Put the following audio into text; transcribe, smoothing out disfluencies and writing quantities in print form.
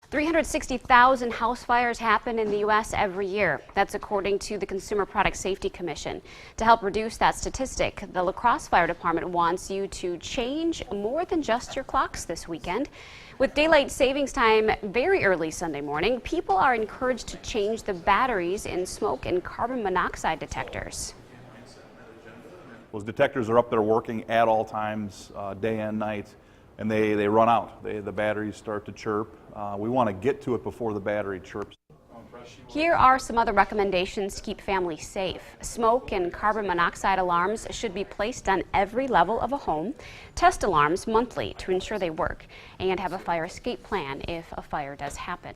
360,000 house fires happen in the U.S. every year. That's according to the Consumer Product Safety Commission. To help reduce that statistic, the La Crosse Fire Department wants you to change more than just your clocks this weekend. With daylight savings time very early Sunday morning, people are encouraged to change the batteries in smoke and carbon monoxide detectors. Those detectors are up there working at all times, day and night, and they run out. The batteries start to chirp. We want to get to it before the battery chirps. Here are some other recommendations to keep families safe. Smoke and carbon monoxide alarms should be placed on every level of a home. Test alarms monthly to ensure they work, and have a fire escape plan if a fire does happen.